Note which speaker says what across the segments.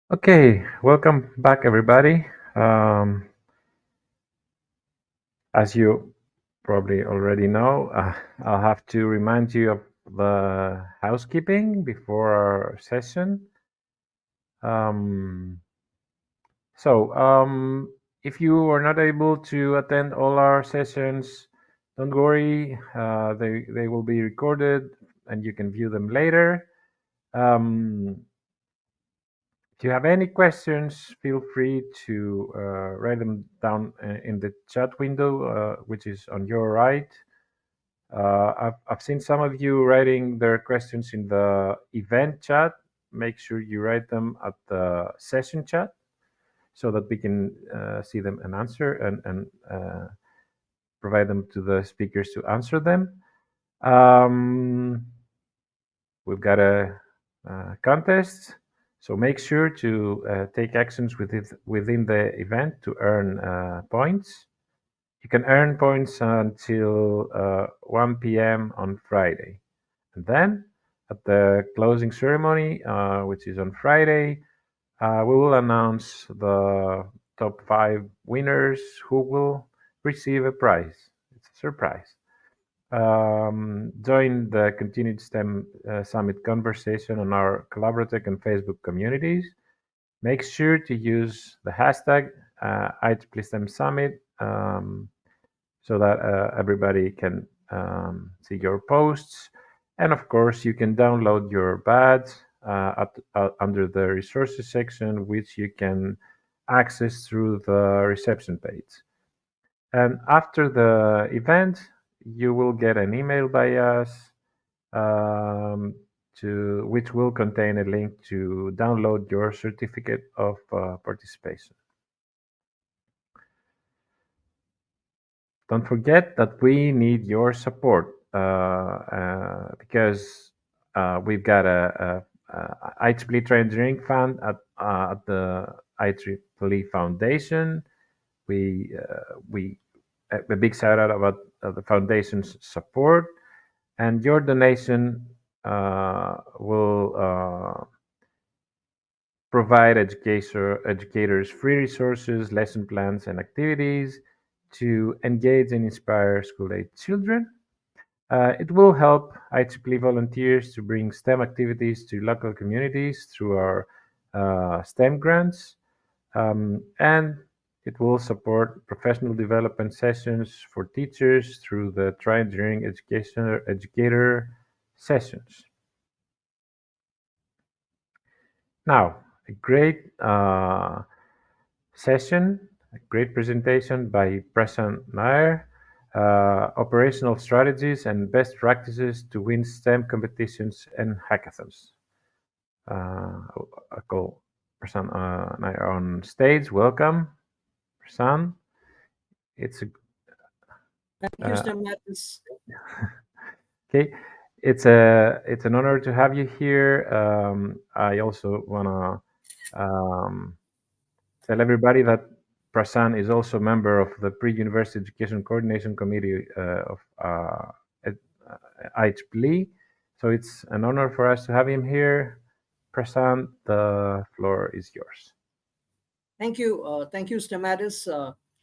Speaker 1: Okay, welcome back, everybody. As you probably already know, I'll have to remind you of the housekeeping before our session. Um, so, if you are not able to attend all our sessions, don't worry. They will be recorded and you can view them later. Um, If you have any questions, feel free to write them down in the chat window, which is on your right. I've seen some of you writing their questions in the event chat. Make sure you write them at the session chat so that we can see them and answer and provide them to the speakers to answer them. Um, we've got a contest. So make sure to take actions within the event to earn points. You can earn points until 1 p.m. on Friday. And then at the closing ceremony, which is on Friday, we will announce the top 5 winners who will receive a prize. It's a surprise. Join the Continued STEM Summit conversation on our Collaboratech and Facebook communities. Make sure to use the hashtag IEEE STEM Summit so that everybody can see your posts. And of course, you can download your badge under the resources section, which you can access through the reception page. And after the event, you will get an email by us which will contain a link to download your certificate of participation. Don't forget that we need your support because we've got a IEEE Training Fund at the IEEE Foundation. We a big shout out about the foundation's support, and your donation will provide educators free resources, lesson plans, and activities to engage and inspire school-age children. It will help IEEE volunteers to bring STEM activities to local communities through our STEM grants, and it will support professional development sessions for teachers through the Try Engineering Educator sessions. Now, a great session, a great presentation by Prasan Nair, operational strategies and best practices to win STEM competitions and hackathons. I call Prasan Nair on stage. Welcome, Prasan. It's a
Speaker 2: Thank you, Stamatis.
Speaker 1: okay. It's an honor to have you here. I also wanna tell everybody that Prasan is also a member of the Pre-University Education Coordination Committee of IEEE. So it's an honor for us to have him here. Prasan, the floor is yours.
Speaker 2: Thank you, Stamatis.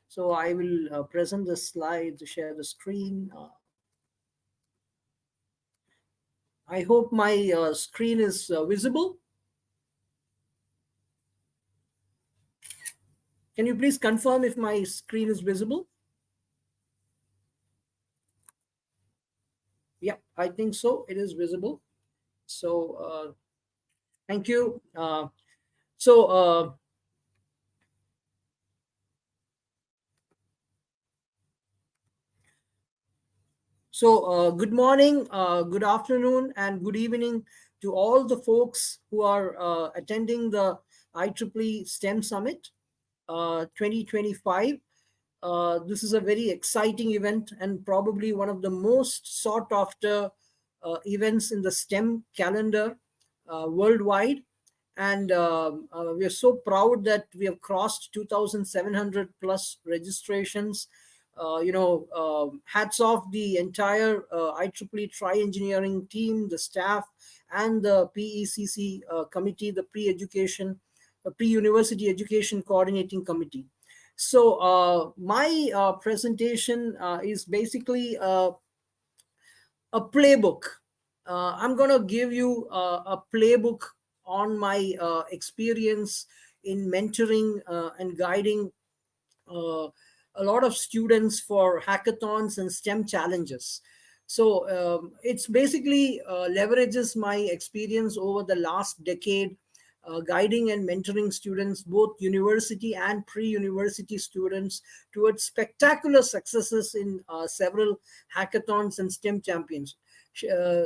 Speaker 2: So I will present the slides, share the screen. I hope my screen is visible. Can you please confirm if my screen is visible? Yeah, I think so. It is visible. So thank you. So good morning, good afternoon, and good evening to all the folks who are attending the IEEE STEM Summit 2025. This is a very exciting event and probably one of the most sought after events in the STEM calendar worldwide. And we are so proud that we have crossed 2,700 plus registrations. Hats off the entire IEEE Tri Engineering team, the staff, and the PECC committee, the pre-education pre-university education coordinating committee. So my presentation is basically a playbook. I'm going to give you a playbook on my experience in mentoring and guiding uh, a lot of students for hackathons and STEM challenges. So it's basically leverages my experience over the last decade, guiding and mentoring students, both university and pre-university students, towards spectacular successes in several hackathons and STEM champions. Uh,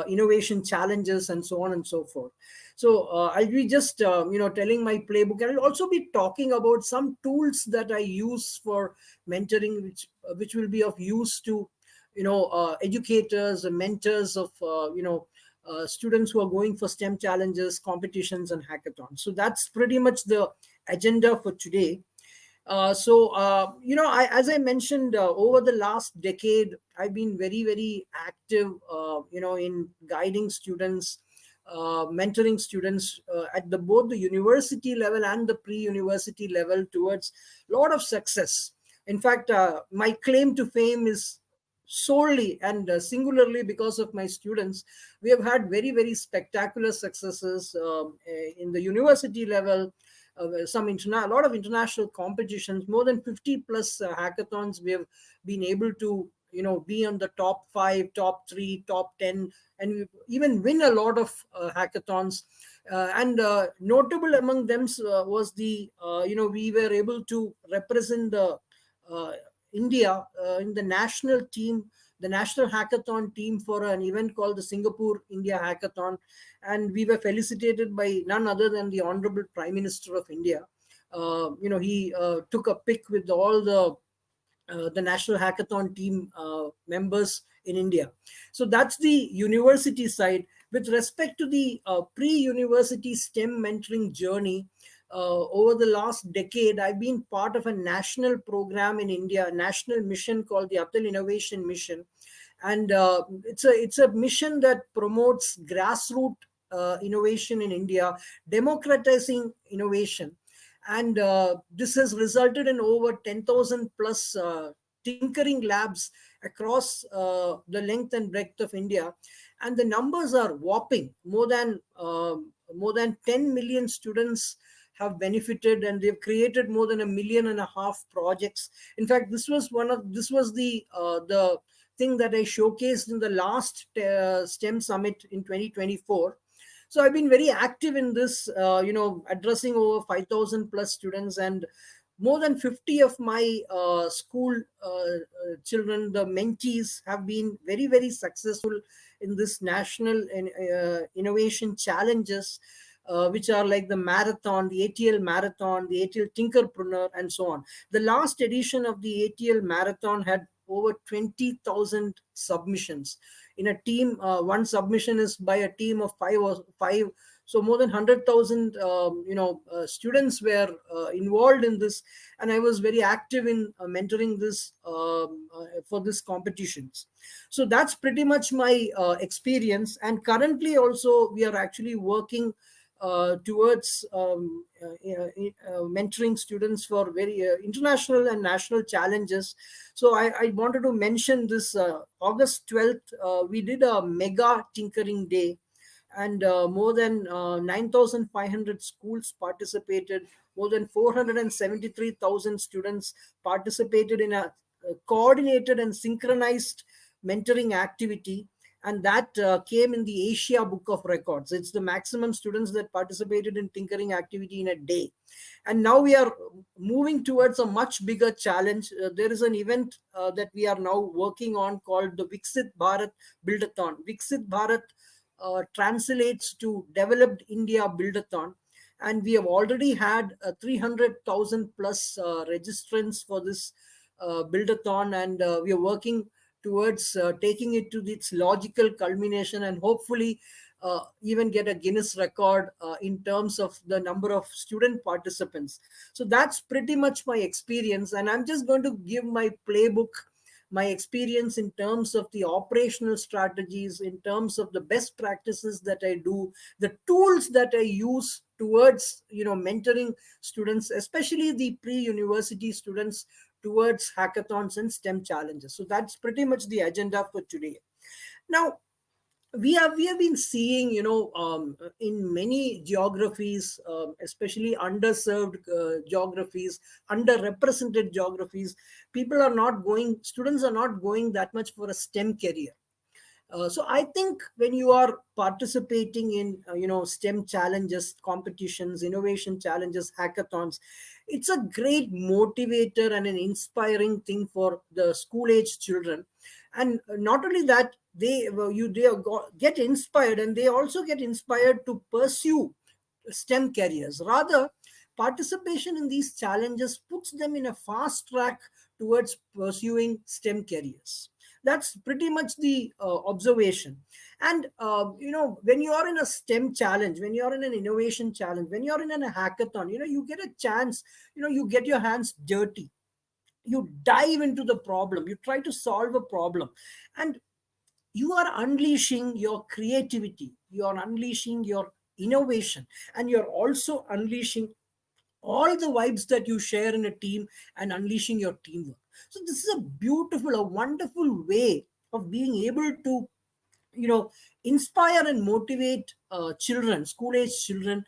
Speaker 2: innovation challenges, and so on and so forth. So I'll be just telling my playbook, and I'll also be talking about some tools that I use for mentoring, which will be of use to educators and mentors of students who are going for STEM challenges, competitions, and hackathons. So that's pretty much the agenda for today. As I mentioned, over the last decade, I've been very, very active, in guiding students, mentoring students at the both the university level and the pre-university level towards a lot of success. In fact, my claim to fame is solely and singularly because of my students. We have had very, very spectacular successes in the university level, a lot of international competitions, more than 50 plus hackathons. We have been able to be on the top 5, top 3, top 10, and we even win a lot of hackathons. And notable among them was we were able to represent the uh, India in the national team, the national hackathon team, for an event called the Singapore India Hackathon, and we were felicitated by none other than the Honorable Prime Minister of India. He took a pic with all the National Hackathon team members in India. So that's the university side. With respect to the pre-university STEM mentoring journey, over the last decade, I've been part of a national program in India, a national mission called the Atal Innovation Mission, and it's a mission that promotes grassroots innovation in India, democratizing innovation, and this has resulted in over 10,000 plus tinkering labs across the length and breadth of India, and the numbers are whopping. More than 10 million students have benefited, and they've created more than 1.5 million projects. In fact, this was the thing that I showcased in the last STEM summit in 2024. So I've been very active in this, addressing over 5,000 plus students, and more than 50 of my school children, the mentees, have been very, very successful in this national innovation challenges, which are like the marathon, the ATL marathon, the ATL Tinkerpreneur, and so on. The last edition of the ATL marathon had over 20,000 submissions. In a team, one submission is by a team of five. So more than 100,000 students were involved in this, and I was very active in mentoring this for this competitions. So that's pretty much my experience. And currently also we are actually working towards mentoring students for very international and national challenges. So I wanted to mention this August 12th, we did a mega tinkering day, and more than 9,500 schools participated. More than 473,000 students participated in a coordinated and synchronized mentoring activity, and that came in the Asia Book of Records. It's the maximum students that participated in tinkering activity in a day. And now we are moving towards a much bigger challenge. There is an event that we are now working on called the Viksit Bharat Buildathon. Viksit Bharat translates to Developed India Buildathon, and we have already had 300,000 plus registrants for this buildathon, and we are working towards taking it to its logical culmination, and hopefully even get a Guinness record in terms of the number of student participants. So that's pretty much my experience, and I'm just going to give my playbook, my experience in terms of the operational strategies, in terms of the best practices that I do, the tools that I use towards mentoring students, especially the pre-university students, towards hackathons and STEM challenges. So that's pretty much the agenda for today. Now, we have been seeing, in many geographies, especially underserved geographies, underrepresented geographies, students are not going that much for a STEM career. So I think when you are participating in STEM challenges, competitions, innovation challenges, hackathons, it's a great motivator and an inspiring thing for the school age children. And not only that, get inspired, and they also get inspired to pursue STEM careers. Rather, participation in these challenges puts them in a fast track towards pursuing STEM careers. That's pretty much the observation. And when you are in a STEM challenge, when you are in an innovation challenge, when you are in a hackathon, you get a chance. You get your hands dirty. You dive into the problem. You try to solve a problem, and you are unleashing your creativity. You are unleashing your innovation, and you're also unleashing all the vibes that you share in a team and unleashing your teamwork. So this is a beautiful, a wonderful way of being able to you know inspire and motivate children, school age children,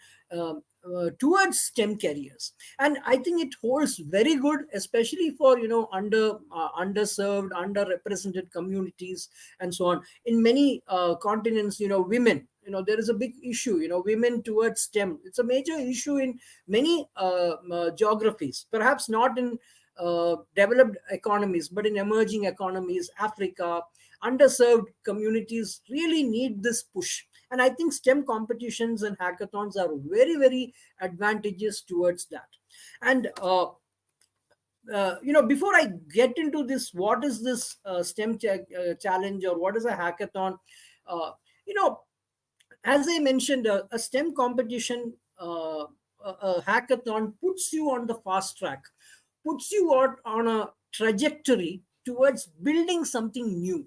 Speaker 2: towards STEM careers. And I think it holds very good, especially for underserved, underrepresented communities, and so on. In many continents, women, there is a big issue, women towards STEM. It's a major issue in many geographies, perhaps not in developed economies, but in emerging economies, Africa, underserved communities really need this push. And I think STEM competitions and hackathons are very, very advantageous towards that. And before I get into this, what is this challenge, or what is a hackathon? Uh, you know, as I mentioned, a STEM competition, a hackathon puts you on the fast track, puts you on a trajectory towards building something new,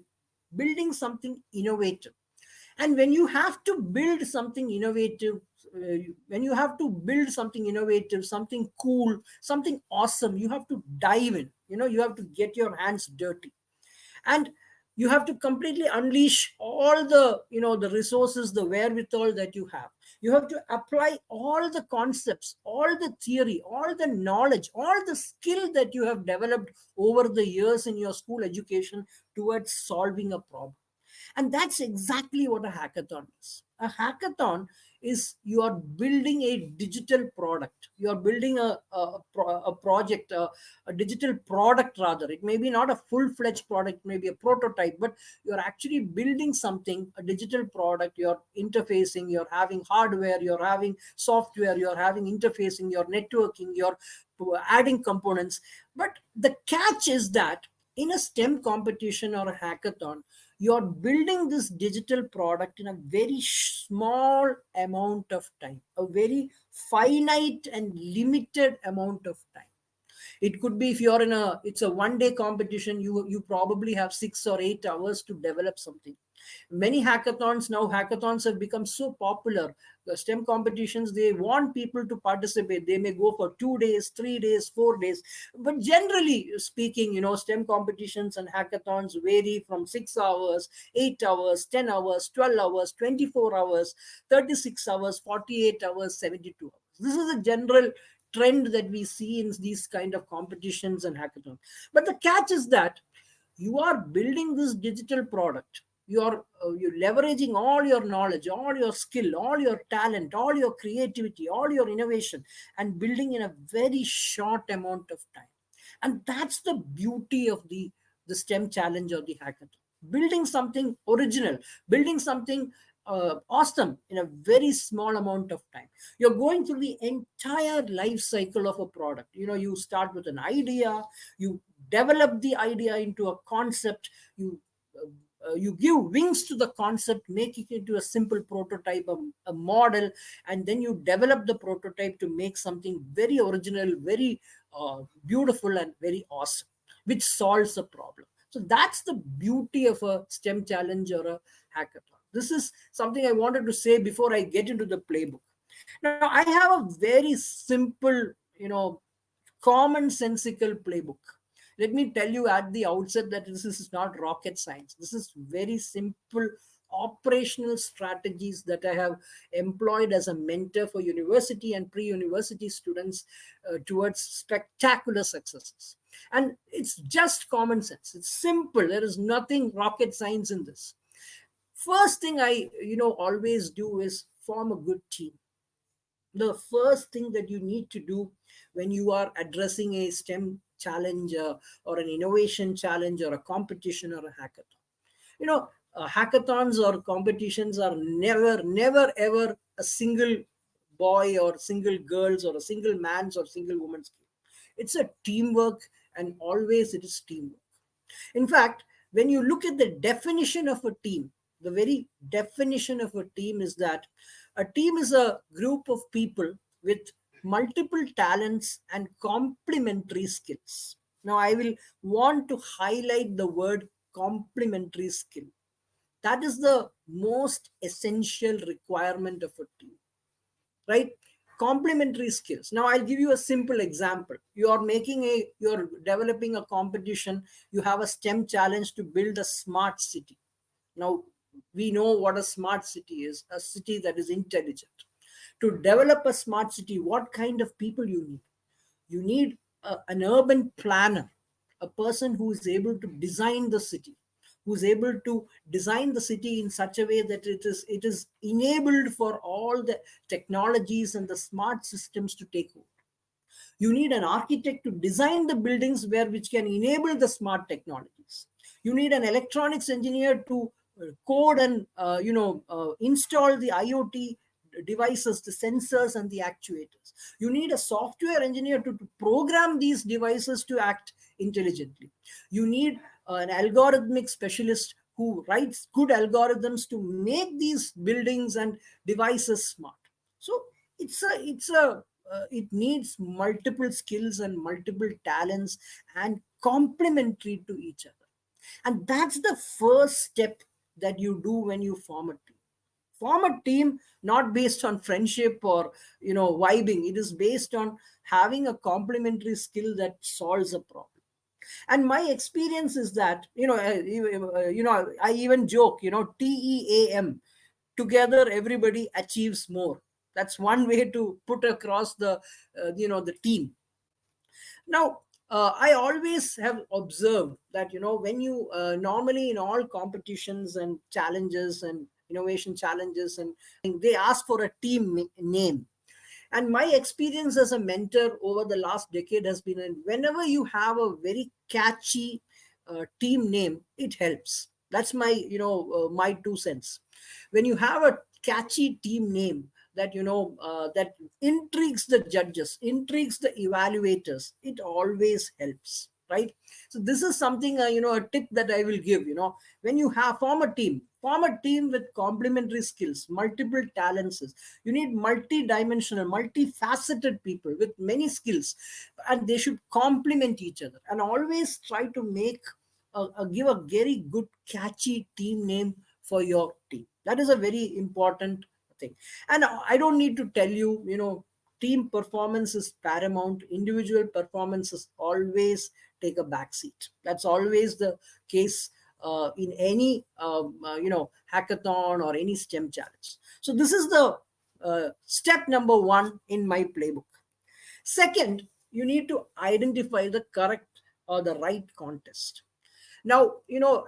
Speaker 2: building something innovative. And when you have to build something innovative, something cool, something awesome, you have to dive in. You have to get your hands dirty, and you have to completely unleash all the resources, the wherewithal that you have. You have to apply all the concepts, all the theory, all the knowledge, all the skill that you have developed over the years in your school education towards solving a problem. And that's exactly what a hackathon is. A hackathon is, you are building a digital product. You are building a project, a digital product rather. It may be not a full-fledged product, maybe a prototype, but you're actually building something, a digital product. You're interfacing, you're having hardware, you're having software, you're having interfacing, you're networking, you're adding components. But the catch is that in a STEM competition or a hackathon, you're building this digital product in a very small amount of time, a very finite and limited amount of time. It could be, if you're in a it's a 1 day competition, you probably have 6 or 8 hours to develop something. Many hackathons have become so popular. The STEM competitions, they want people to participate. They may go for 2 days, 3 days, 4 days, but generally speaking, STEM competitions and hackathons vary from 6 hours, 8 hours, 10 hours, 12 hours, 24 hours, 36 hours, 48 hours, 72 hours. This is a general trend that we see in these kind of competitions and hackathons. But the catch is that you are building this digital product. You're leveraging all your knowledge, all your skill, all your talent, all your creativity, all your innovation, and building in a very short amount of time. And that's the beauty of the STEM challenge or the hackathon. Building something original, building something awesome in a very small amount of time. You're going through the entire life cycle of a product. You start with an idea, you develop the idea into a concept, you give wings to the concept, make it into a simple prototype, a model, and then you develop the prototype to make something very original, very beautiful, and very awesome, which solves a problem. So that's the beauty of a STEM challenge or a hackathon. This is something I wanted to say before I get into the playbook. Now, I have a very simple, commonsensical playbook. Let me tell you at the outset that this is not rocket science. This is very simple operational strategies that I have employed as a mentor for university and pre-university students towards spectacular successes. And it's just common sense. It's simple. There is nothing rocket science in this. First thing I always do is form a good team. The first thing that you need to do when you are addressing a STEM challenge, or an innovation challenge, or a competition, or a hackathon, hackathons or competitions are never ever a single boy or single girls or a single man's or single woman's game. It's a teamwork, and always it is teamwork. In fact, when you look at the definition of a team, the very definition of a team is that a team is a group of people with multiple talents and complementary skills. Now, I will want to highlight the word complementary skill. That is the most essential requirement of a team, right? Complementary skills. Now I'll give you a simple example. You're developing a competition. You have a STEM challenge to build a smart city. Now, we know what a smart city is: a city that is intelligent. To develop a smart city, what kind of people you need? You need an urban planner, a person who is able to design the city, who's able to design the city in such a way that it is enabled for all the technologies and the smart systems to take over. You need an architect to design the buildings which can enable the smart technologies. You need an electronics engineer to code and install the IoT devices, the sensors and the actuators. You need a software engineer to program these devices to act intelligently. You need an algorithmic specialist who writes good algorithms to make these buildings and devices smart. So it needs multiple skills and multiple talents and complementary to each other. And that's the first step that you do when you form a team. Form a team not based on friendship or vibing. It is based on having a complementary skill that solves a problem. And my experience is that I even joke, TEAM, together everybody achieves more. That's one way to put across the team. Now, I always have observed that when you normally in all competitions and challenges and innovation challenges, and they ask for a team name. And my experience as a mentor over the last decade has been, whenever you have a very catchy team name, it helps. That's my 2 cents. When you have a catchy team name that intrigues the judges, intrigues the evaluators, it always helps, right? So this is something, a tip that I will give. When you have form a team with complementary skills, multiple talents. You need multi-dimensional, multifaceted people with many skills, and they should complement each other. And always try to give a very good catchy team name for your team. That is a very important thing. And I don't need to tell you, team performance is paramount. Individual performances always take a backseat. That's always the case in any hackathon or any STEM challenge. So this is the step number 1 in my playbook. Second, you need to identify the correct or the right contest. Now,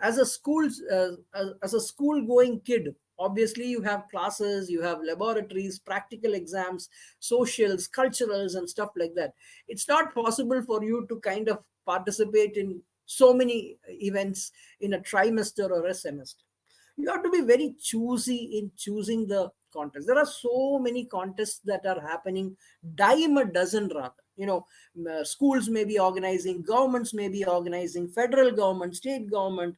Speaker 2: as a school going kid, obviously you have classes, you have laboratories, practical exams, socials, culturals and stuff like that. It's not possible for you to kind of participate in so many events in a trimester or a semester. You have to be very choosy in choosing the contests. There are so many contests that are happening, dime a dozen rather. Schools may be organizing, governments may be organizing, federal government, state government,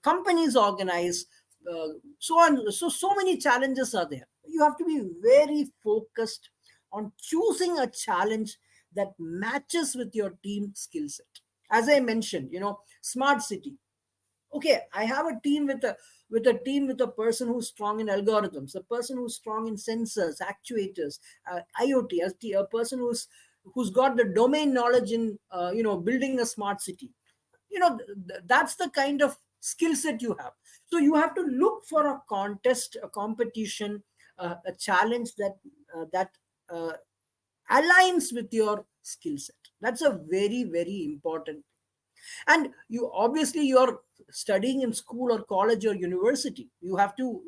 Speaker 2: companies organize, so on. So many challenges are there. You have to be very focused on choosing a challenge that matches with your team skill set. As I mentioned, smart city. Okay, I have a team with a person who's strong in algorithms, a person who's strong in sensors, actuators, IoT, a person who's got the domain knowledge in building a smart city. That's the kind of skill set you have. So you have to look for a contest, a competition, a challenge that uh, aligns with your skill set. That's a very, very important. And you're studying in school or college or university. You have to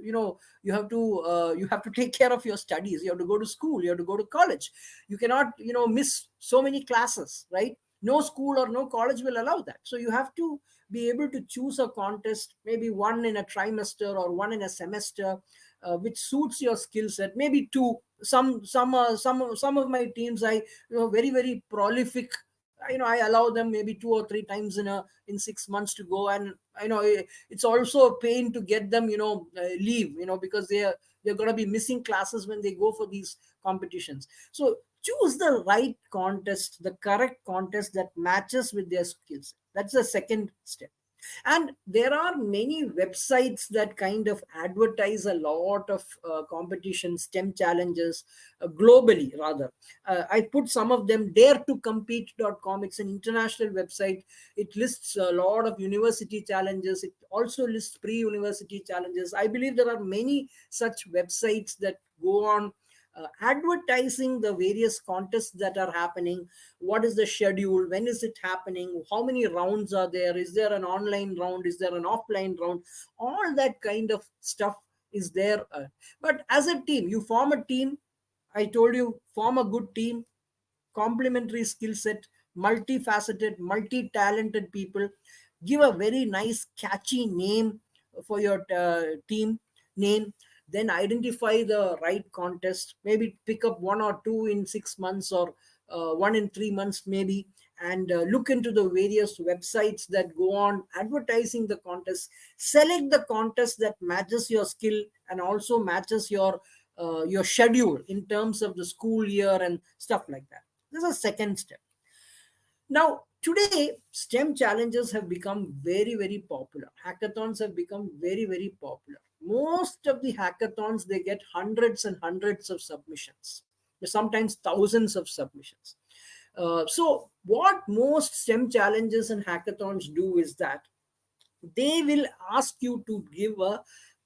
Speaker 2: take care of your studies. You have to go to school, you have to go to college. You cannot miss so many classes, right? No school or no college will allow that. So you have to be able to choose a contest, maybe one in a trimester or one in a semester, which suits your skill set. Maybe two. Some of my teams, I very, very prolific. I allow them maybe 2 or 3 times in 6 months to go. And it's also a pain to get them leave, because they're going to be missing classes when they go for these competitions. So choose the right contest, the correct contest that matches with their skills. That's the second step. And there are many websites that kind of advertise a lot of competition, STEM challenges, globally rather. I put some of them. Dare2compete.com, it's an international website. It lists a lot of university challenges. It also lists pre-university challenges. I believe there are many such websites that go on advertising the various contests that are happening. What is the schedule? When is it happening? How many rounds are there? Is there an online round? Is there an offline round? All that kind of stuff is there. But as a team, you form a team. I told you, form a good team, complementary skill set, multifaceted, multi-talented people. Give a very nice, catchy name for your team name. Then identify the right contest. Maybe pick up one or two in 6 months, or one in 3 months, maybe. And look into the various websites that go on advertising the contest. Select the contest that matches your skill and also matches your schedule in terms of the school year and stuff like that. This is a second step. Now, today, STEM challenges have become very, very popular. Hackathons have become very, very popular. Most of the hackathons, they get hundreds and hundreds of submissions, sometimes thousands of submissions. So, what most STEM challenges and hackathons do is that they will ask you to give a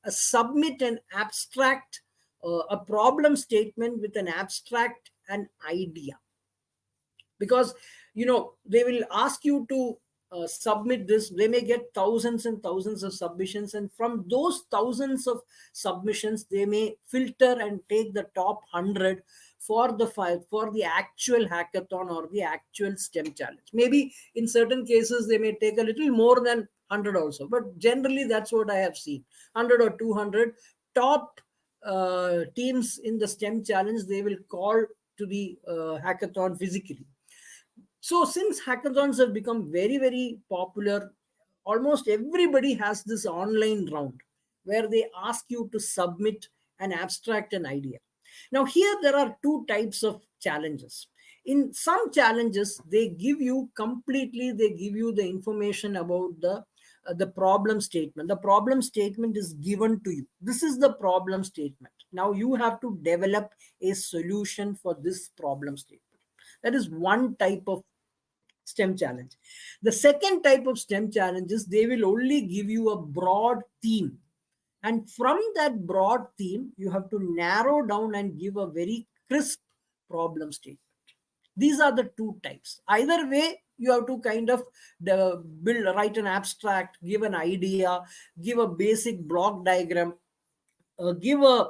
Speaker 2: submit an abstract, a problem statement with an abstract, an idea. Because they will ask you to submit this. They may get thousands and thousands of submissions, and from those thousands of submissions they may filter and take the top 100 for the actual hackathon or the actual STEM challenge. Maybe in certain cases they may take a little more than 100 also, but generally that's what I have seen. 100 or 200 top teams in the STEM challenge, they will call to the hackathon physically. So since hackathons have become very, very popular, almost everybody has this online round where they ask you to submit an abstract, an idea. Now, here there are two types of challenges. In some challenges, they give you the information about the problem statement. The problem statement is given to you. This is the problem statement. Now you have to develop a solution for this problem statement. That is one type of STEM challenge. The second type of STEM challenges, they will only give you a broad theme. And from that broad theme, you have to narrow down and give a very crisp problem statement. These are the two types. Either way, you have to kind of write an abstract, give an idea, give a basic block diagram, give a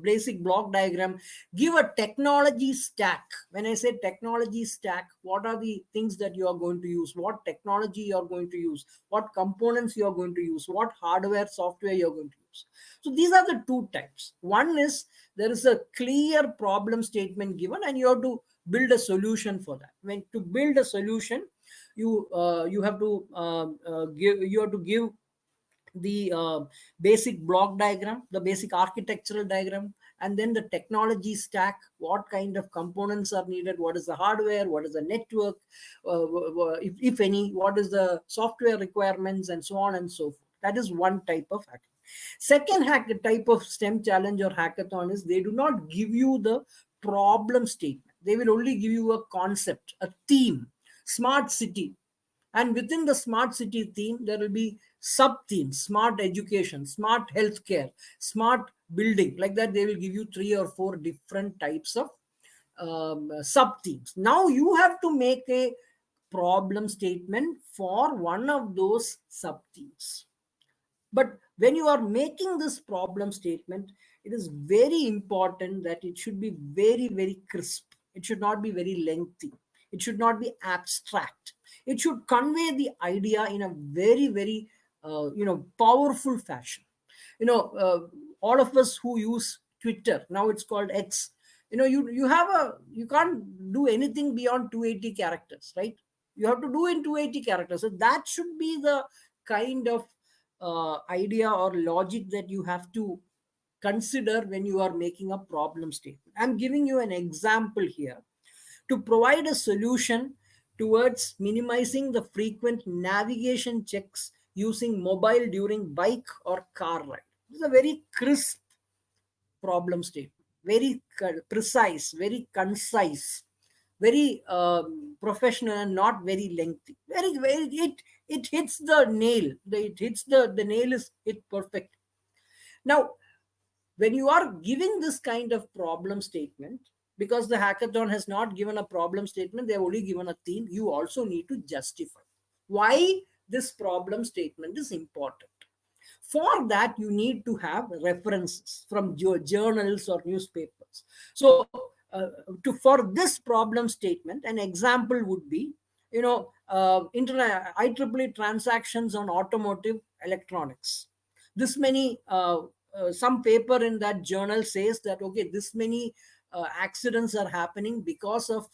Speaker 2: basic block diagram, give a technology stack. When I say technology stack, what are the things that you are going to use, what technology you are going to use, what components you are going to use, what hardware, software you are going to use. So these are the two types. One is there is a clear problem statement given and you have to build a solution for that. When to build a solution, you have to give the basic block diagram, the basic architectural diagram, and then the technology stack, what kind of components are needed, what is the hardware, what is the network, if any, what is the software requirements, and so on and so forth. That is one type of hackathon. Second type of STEM challenge or hackathon is they do not give you the problem statement. They will only give you a concept, a theme, smart city. And within the smart city theme, there will be sub themes: smart education, smart healthcare, smart building. Like that, they will give you 3 or 4 different types of sub themes. Now you have to make a problem statement for one of those sub themes. But when you are making this problem statement, it is very important that it should be very, very crisp. It should not be very lengthy. It should not be abstract. It should convey the idea in a very, very, powerful fashion. You know, all of us who use Twitter, now it's called X, you can't do anything beyond 280 characters, right? You have to do in 280 characters. So that should be the kind of idea or logic that you have to consider when you are making a problem statement. I'm giving you an example here to provide a solution towards minimizing the frequent navigation checks using mobile during bike or car ride. This is a very crisp problem statement, very precise, very concise, very professional, and not very lengthy. Very, very, it hits the nail. It hits the nail is hit perfect. Now, when you are giving this kind of problem statement, because the hackathon has not given a problem statement, they have only given a theme, you also need to justify why this problem statement is important. For that, you need to have references from journals or newspapers. So for this problem statement, an example would be, internet IEEE transactions on automotive electronics. This many some paper in that journal says that, okay, this many accidents are happening because of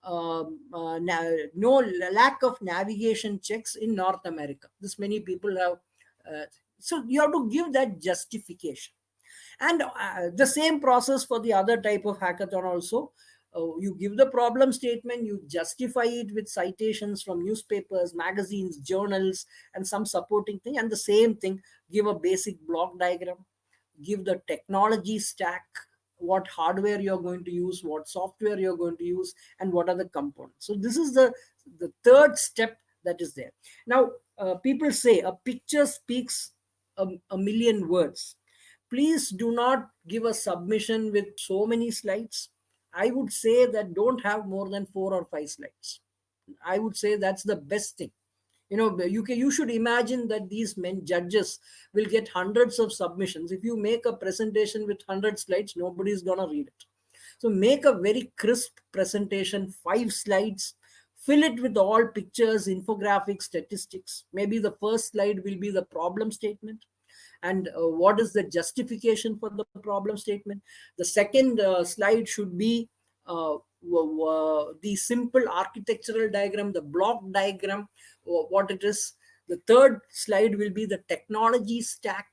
Speaker 2: no lack of navigation checks in North America. This many people have so you have to give that justification. And the same process for the other type of hackathon also. You give the problem statement, you justify it with citations from newspapers, magazines, journals, and some supporting thing. And the same thing, give a basic block diagram, give the technology stack, what hardware you're going to use, what software you're going to use, and what are the components. So this is the third step that is there. Now, people say a picture speaks a million words. Please do not give a submission with so many slides. I would say that don't have more than 4 or 5 slides. I would say that's the best thing. You should imagine that these men judges will get hundreds of submissions. If you make a presentation with 100 slides, nobody's gonna read it. So make a very crisp presentation, 5 slides, fill it with all pictures, infographics, statistics. Maybe the first slide will be the problem statement, and what is the justification for the problem statement. The second slide should be the simple architectural diagram, the block diagram, what it is. The third slide will be the technology stack,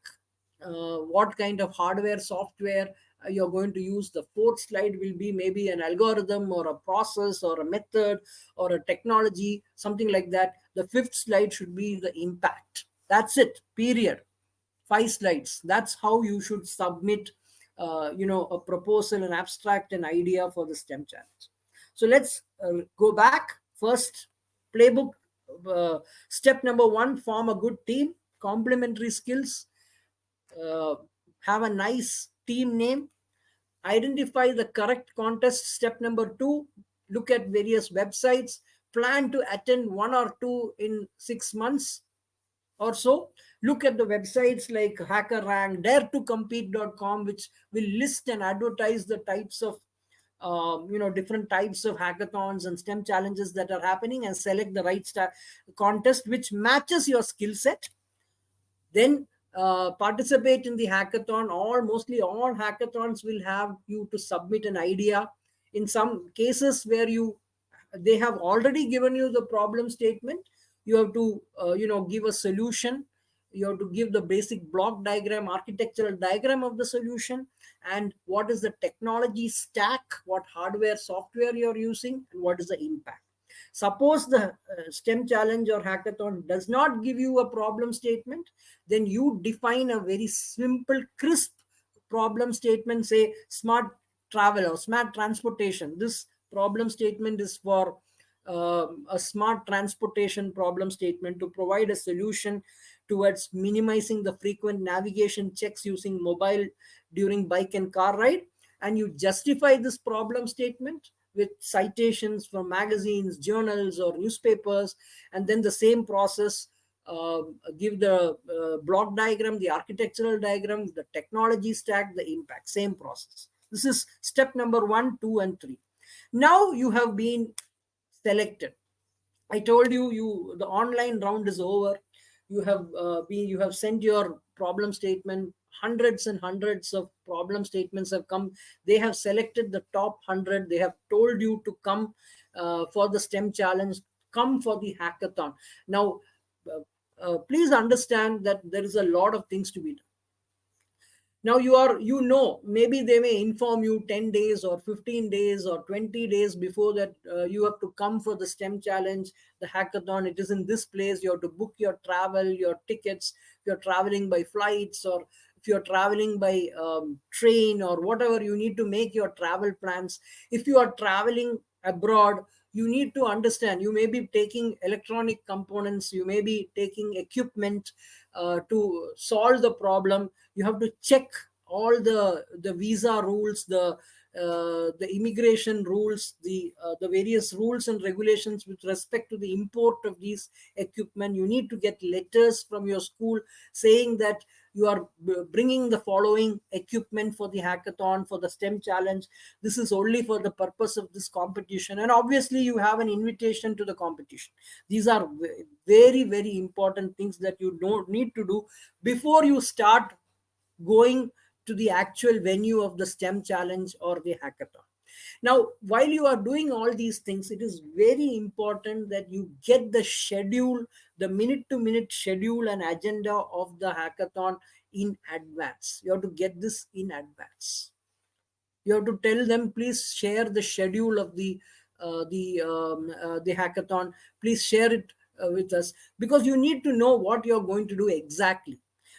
Speaker 2: what kind of hardware, software you're going to use. The fourth slide will be maybe an algorithm or a process or a method or a technology, something like that. The fifth slide should be the impact. That's it, period. 5 slides. That's how you should submit a proposal, an abstract, an idea for the STEM challenge. So let's go back. First, playbook. Step number 1, form a good team, complementary skills, uh, have a nice team name, identify the correct contest. Step number 2, look at various websites, plan to attend 1 or 2 in 6 months or so. Look at the websites like HackerRank, daretocompete.com, which will list and advertise the types of different types of hackathons and STEM challenges that are happening, and select the right contest which matches your skill set. Then participate in the hackathon. Mostly all hackathons will have you to submit an idea. In some cases where they have already given you the problem statement, you have to give a solution. You have to give the basic block diagram, architectural diagram of the solution, and what is the technology stack, what hardware, software you're using, and what is the impact. Suppose the STEM challenge or hackathon does not give you a problem statement, then you define a very simple, crisp problem statement, say smart travel or smart transportation. This problem statement is for a smart transportation problem statement to provide a solution towards minimizing the frequent navigation checks using mobile during bike and car ride. And you justify this problem statement with citations from magazines, journals, or newspapers, and then the same process. Give the block diagram, the architectural diagram, the technology stack, the impact, same process. This is step number 1, 2, and 3. Now you have been selected. I told you, the online round is over. You have sent your problem statement. Hundreds and hundreds of problem statements have come. They have selected the top 100. They have told you to come for the STEM challenge, come for the hackathon. Now, please understand that there is a lot of things to be done. Now maybe they may inform you 10 days or 15 days or 20 days before that, you have to come for the STEM challenge, the hackathon. It is in this place. You have to book your travel, your tickets. If you're traveling by flights, or if you're traveling by train, or whatever, you need to make your travel plans. If you are traveling abroad, you need to understand, you may be taking electronic components, you may be taking equipment to solve the problem. You have to check all the visa rules, the immigration rules, the various rules and regulations with respect to the import of these equipment. You need to get letters from your school saying that you are bringing the following equipment for the hackathon, for the STEM challenge. This is only for the purpose of this competition, and obviously you have an invitation to the competition. These are very, very important things that you don't need to do before you start going to the actual venue of the STEM challenge or the hackathon. Now, while you are doing all these things, it is very important that you get the schedule, the minute to minute schedule and agenda of the hackathon in advance. You have to get this in advance. You have to tell them, please share the schedule of the hackathon. Please share it with us, because you need to know what you're going to do exactly.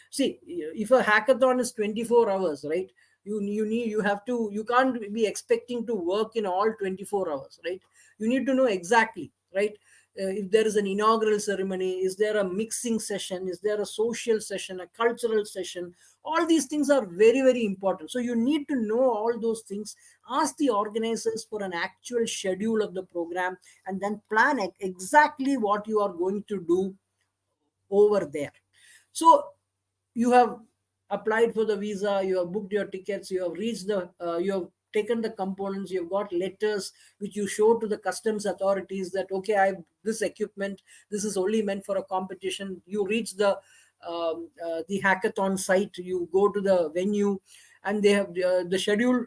Speaker 2: See, if a hackathon is 24 hours, right? You can't be expecting to work in all 24 hours, right? You need to know exactly, right? If there is an inaugural ceremony, is there a mixing session, is there a social session, a cultural session? All these things are very, very important. So you need to know all those things. Ask the organizers for an actual schedule of the program, and then plan exactly what you are going to do over there. So you have applied for the visa, you have booked your tickets, you have reached you have taken the components, you've got letters which you show to the customs authorities that, okay, I have this equipment, this is only meant for a competition. You reach the hackathon site, you go to the venue, and they have the schedule.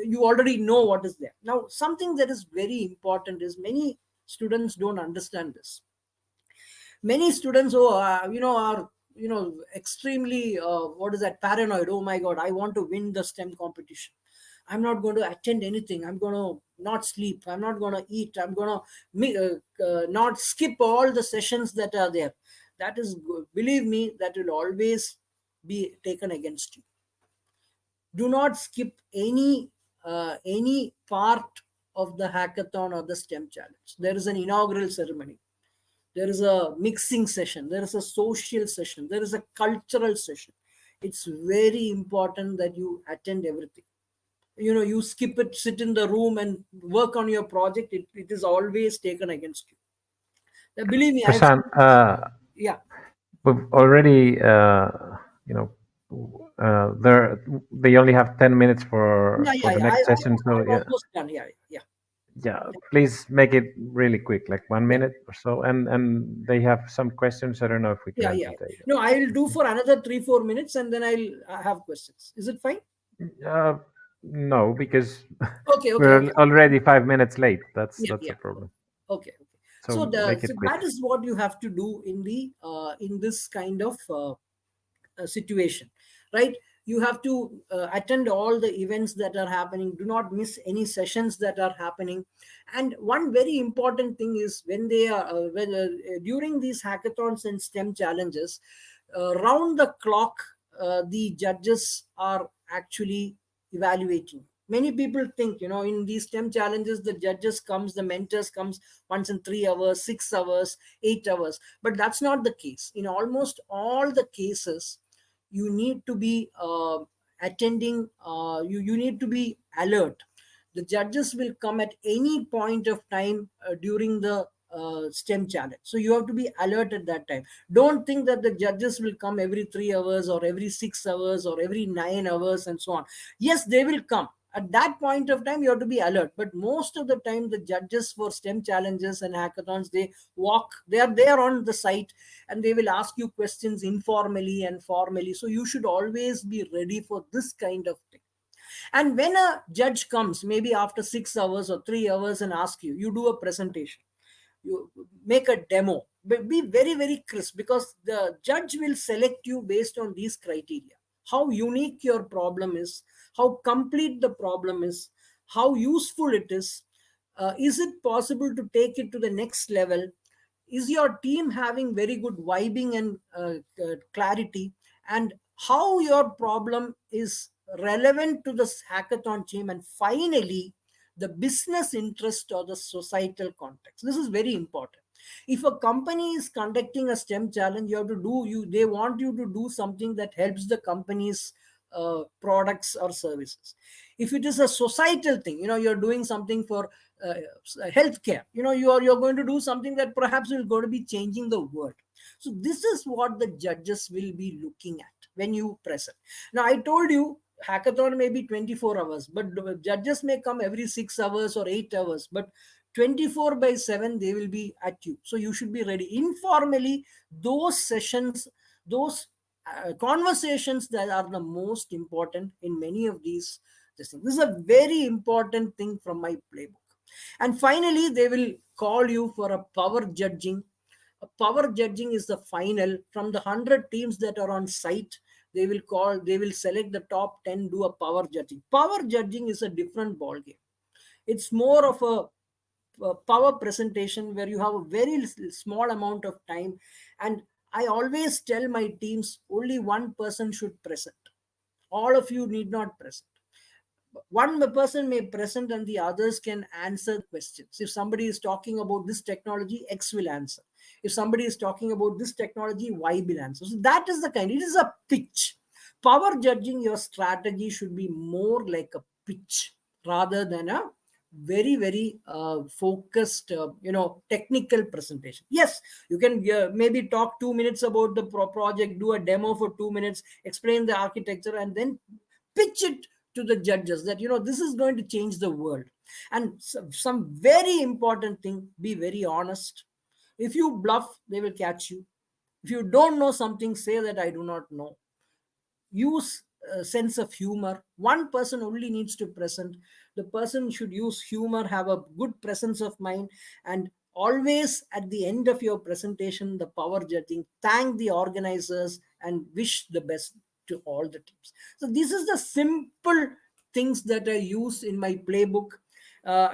Speaker 2: You already know what is there. Now, something that is very important is, many students don't understand this. Many students are extremely what is that, paranoid. Oh my god, I want to win the STEM competition. I'm not going to attend anything. I'm going to not sleep. I'm not going to eat. I'm going to not skip all the sessions that are there. That is, believe me, that will always be taken against you. Do not skip any part of the hackathon or the STEM challenge. There is an inaugural ceremony, there is a mixing session, there is a social session, there is a cultural session. It's very important that you attend everything. You skip it, sit in the room and work on your project, it is always taken against you. Now, believe me, I've
Speaker 1: Prashant,
Speaker 2: seen. Yeah,
Speaker 1: we've already, you know, they only have 10 minutes
Speaker 2: yeah,
Speaker 1: for
Speaker 2: yeah,
Speaker 1: the
Speaker 2: yeah.
Speaker 1: next session. So
Speaker 2: I'm
Speaker 1: yeah,
Speaker 2: almost done. Yeah, yeah,
Speaker 1: yeah. Please make it really quick, like one
Speaker 2: yeah,
Speaker 1: minute or so. And they have some questions. I don't know if we can
Speaker 2: yeah, yeah.
Speaker 1: entertain
Speaker 2: No, I'll do for another 3-4 minutes, and then I'll have questions. Is it fine?
Speaker 1: them. No, because
Speaker 2: Okay, okay,
Speaker 1: we're
Speaker 2: okay.
Speaker 1: already 5 minutes late. That's
Speaker 2: Yeah,
Speaker 1: a
Speaker 2: yeah.
Speaker 1: problem.
Speaker 2: Okay, okay.
Speaker 1: So make
Speaker 2: So
Speaker 1: it quick.
Speaker 2: that is what you have to do in this kind of situation, right? You have to attend all the events that are happening. Do not miss any sessions that are happening. And one very important thing is, when they are during these hackathons and STEM challenges, round the clock, the judges are actually evaluating. Many people think, in these STEM challenges, the judges comes, the mentors comes once in 3 hours, 6 hours, 8 hours. But that's not the case. In almost all the cases, you need to be attending, you need to be alert. The judges will come at any point of time during the STEM challenge, so you have to be alert at that time. Don't think that the judges will come every 3 hours or every 6 hours or every 9 hours and so on. Yes, they will come at that point of time. You have to be alert, but most of the time the judges for STEM challenges and hackathons, they are there on the site, and they will ask you questions informally and formally. So you should always be ready for this kind of thing. And when a judge comes, maybe after 6 hours or 3 hours, and ask you, you do a presentation, you make a demo, but be very, very crisp, because the judge will select you based on these criteria: how unique your problem is, how complete the problem is, how useful it is it possible to take it to the next level, is your team having very good vibing and clarity, and how your problem is relevant to the hackathon team, and finally the business interest or the societal context. This is very important. If a company is conducting a STEM challenge, you have to do you they want you to do something that helps the company's products or services. If it is a societal thing, you're doing something for healthcare, you're going to do something that perhaps will going to be changing the world. So this is what the judges will be looking at when you present. Now, I told you hackathon may be 24 hours, but the judges may come every 6 hours or 8 hours, but 24 by 7 they will be at you. So you should be ready informally. Those sessions, those conversations, that are the most important in many of these things. This is a very important thing from my playbook. And finally, they will call you for a power judging. A power judging is the final. From the 100 teams that are on site, they will select the top 10, do a power judging. Power judging is a different ball game. It's more of a power presentation where you have a very small amount of time. And I always tell my teams, only one person should present. All of you need not present. One person may present and the others can answer questions. If somebody is talking about this technology, X will answer. If somebody is talking about this technology, Y will answer. So that is the kind. It is a pitch. Power judging, your strategy should be more like a pitch rather than a very, very focused technical presentation. Yes, you can maybe talk 2 minutes about the project, do a demo for 2 minutes, explain the architecture, and then pitch it to the judges that this is going to change the world. And some very important thing: be very honest. If you bluff, they will catch you. If you don't know something, say that I do not know. Use a sense of humor. One person only needs to present. The person should use humor, have a good presence of mind, and always at the end of your presentation, the power judging, thank the organizers and wish the best to all the teams. So this is the simple things that I use in my playbook.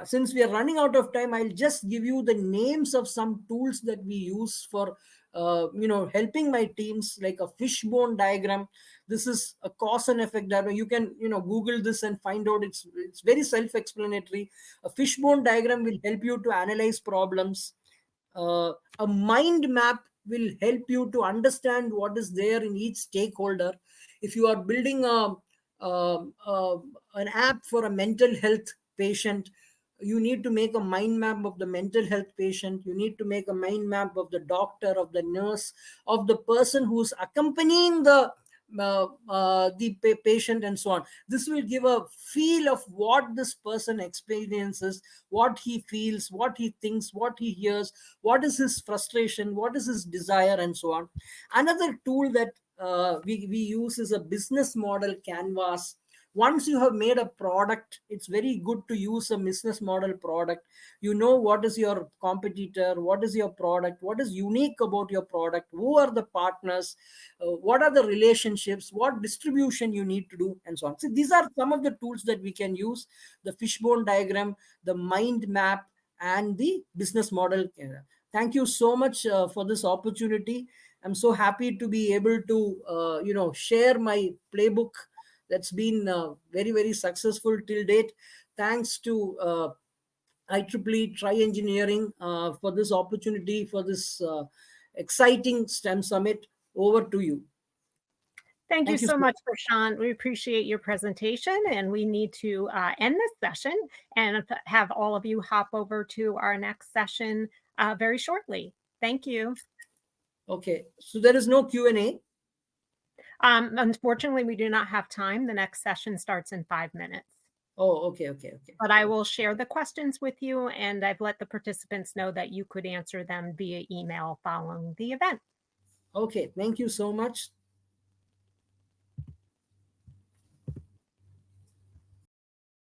Speaker 2: Since we are running out of time, I'll just give you the names of some tools that we use for helping my teams, like a fishbone diagram. This is a cause and effect diagram. You can Google this and find out. It's very self-explanatory. A fishbone diagram will help you to analyze problems. A mind map will help you to understand what is there in each stakeholder. If you are building an app for a mental health patient, you need to make a mind map of the mental health patient. You need to make a mind map of the doctor, of the nurse, of the person who's accompanying the patient, and so on. This will give a feel of what this person experiences, what he feels, what he thinks, what he hears, what is his frustration, what is his desire, and so on. Another tool that we use is a business model canvas, Once you have made a product, it's very good to use a business model product. You know what is your competitor, what is your product, what is unique about your product, who are the partners, what are the relationships, what distribution you need to do, and so on. So these are some of the tools that we can use: the fishbone diagram, the mind map, and the business model. Thank you so much for this opportunity. I'm so happy to be able to share my playbook that's been very successful till date. Thanks to IEEE Try Engineering for this opportunity, for this exciting STEM summit. Over to you.
Speaker 3: Thank you
Speaker 2: Thank you
Speaker 3: so
Speaker 2: so
Speaker 3: much, Prashant. We appreciate your presentation, and we need to end this session and have all of you hop over to our next session very shortly. Thank you.
Speaker 2: Okay, so there is no Q&A.
Speaker 3: Unfortunately, we do not have time. The next session starts in 5 minutes.
Speaker 2: Oh, okay.
Speaker 3: But I will share the questions with you, and I've let the participants know that you could answer them via email following the event.
Speaker 2: Okay, thank you so much.